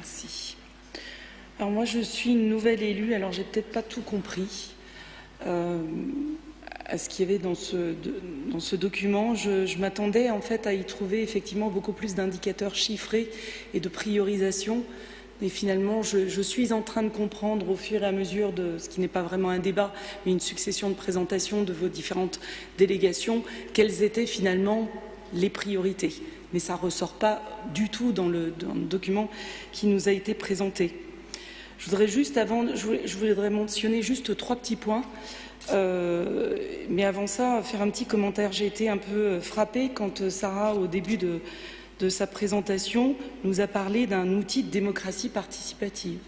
Merci. Alors moi, je suis une nouvelle élue, alors j'ai peut-être pas tout compris à ce qu'il y avait dans ce document. Je m'attendais en fait à y trouver effectivement beaucoup plus d'indicateurs chiffrés et de priorisation. Et finalement, je suis en train de comprendre au fur et à mesure de ce qui n'est pas vraiment un débat, mais une succession de présentations de vos différentes délégations, quelles étaient finalement les priorités. Mais ça ne ressort pas du tout dans le document qui nous a été présenté. Je voudrais mentionner juste 3 petits points. Mais avant ça, faire un petit commentaire. J'ai été un peu frappée quand Sarah, au début de sa présentation, nous a parlé d'un outil de démocratie participative.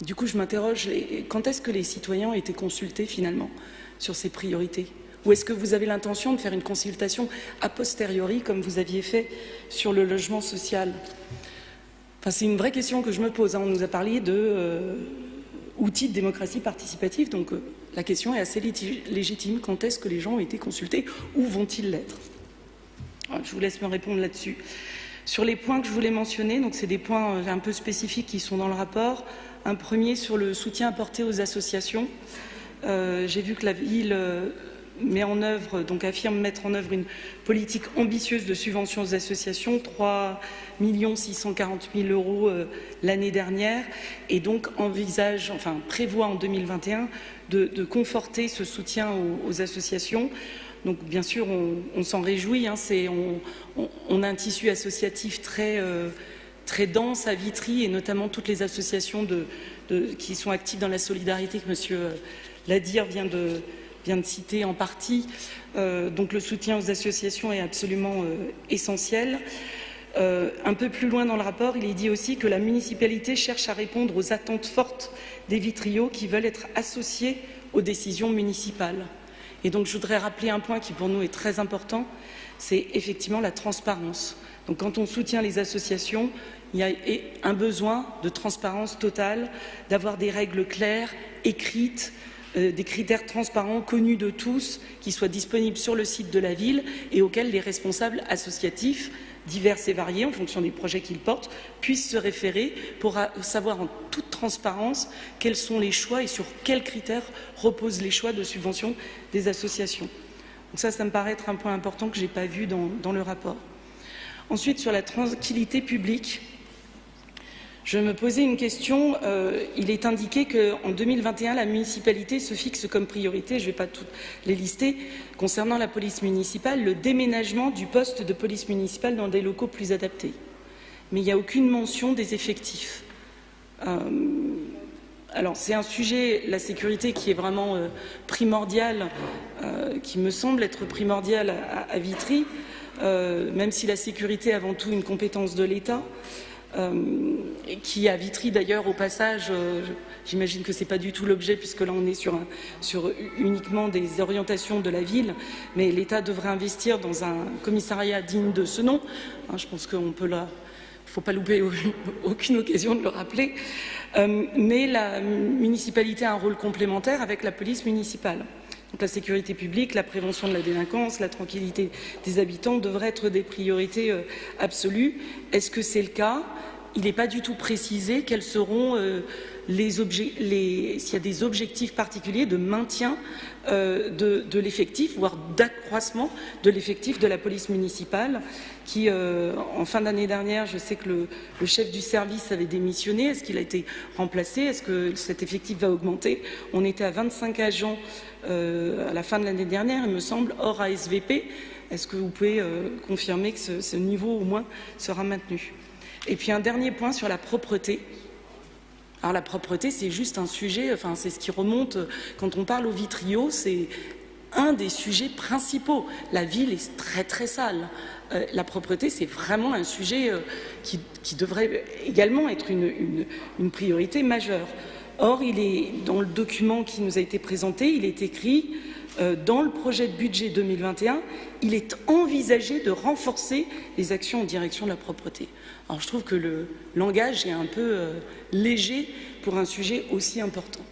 Du coup, je m'interroge, quand est-ce que les citoyens ont été consultés finalement sur ces priorités? Ou est-ce que vous avez l'intention de faire une consultation a posteriori, comme vous aviez fait sur le logement social? Enfin, c'est une vraie question que je me pose. On nous a parlé d'outils de démocratie participative, donc la question est assez légitime. Quand est-ce que les gens ont été consultés? Où vont-ils l'être? Je vous laisse me répondre là-dessus. Sur les points que je voulais mentionner, donc c'est des points un peu spécifiques qui sont dans le rapport. Un premier sur le soutien apporté aux associations. J'ai vu que la ville affirme mettre en œuvre une politique ambitieuse de subventions aux associations, 3 640 000 € l'année dernière, et donc prévoit en 2021 de conforter ce soutien aux associations. Donc bien sûr, on s'en réjouit, on a un tissu associatif très dense à Vitry, et notamment toutes les associations qui sont actives dans la solidarité que M. Ladir vient de citer en partie. Donc le soutien aux associations est absolument essentiel. Un peu plus loin dans le rapport, il est dit aussi que la municipalité cherche à répondre aux attentes fortes des Vitriots qui veulent être associés aux décisions municipales. Et donc je voudrais rappeler un point qui pour nous est très important, c'est effectivement la transparence. Donc quand on soutient les associations, il y a un besoin de transparence totale, d'avoir des règles claires, écrites, des critères transparents, connus de tous, qui soient disponibles sur le site de la ville et auxquels les responsables associatifs, divers et variés, en fonction des projets qu'ils portent, puissent se référer pour savoir en toute transparence quels sont les choix et sur quels critères reposent les choix de subvention des associations. Donc ça me paraît être un point important que je n'ai pas vu dans le rapport. Ensuite, sur la tranquillité publique, je me posais une question. Il est indiqué qu'en 2021, la municipalité se fixe comme priorité, je ne vais pas toutes les lister, concernant la police municipale, le déménagement du poste de police municipale dans des locaux plus adaptés. Mais il n'y a aucune mention des effectifs. Alors c'est un sujet, la sécurité, qui est vraiment primordial, qui me semble être primordial à Vitry, même si la sécurité est avant tout une compétence de l'État. Qui à Vitry d'ailleurs au passage, j'imagine que ce n'est pas du tout l'objet puisque là on est sur uniquement des orientations de la ville, mais l'État devrait investir dans un commissariat digne de ce nom. Je pense qu'il ne faut pas louper aucune occasion de le rappeler, mais la municipalité a un rôle complémentaire avec la police municipale. Donc la sécurité publique, la prévention de la délinquance, la tranquillité des habitants devraient être des priorités absolues. Est-ce que c'est le cas? Il n'est pas du tout précisé quels seront s'il y a des objectifs particuliers de maintien de l'effectif, voire d'accroissement de l'effectif de la police municipale, qui, en fin d'année dernière, je sais que le chef du service avait démissionné. Est-ce qu'il a été remplacé? Est-ce que cet effectif va augmenter? On était à 25 agents à la fin de l'année dernière, il me semble, hors ASVP. Est-ce que vous pouvez confirmer que ce niveau, au moins, sera maintenu? Et puis un dernier point sur la propreté. Alors la propreté, c'est juste un sujet, c'est ce qui remonte quand on parle au Vitriol, c'est un des sujets principaux. La ville est très très sale. La propreté, c'est vraiment un sujet qui devrait également être une priorité majeure. Or, dans le document qui nous a été présenté, il est écrit dans le projet de budget 2021, il est envisagé de renforcer les actions en direction de la propreté. Alors je trouve que le langage est un peu léger pour un sujet aussi important.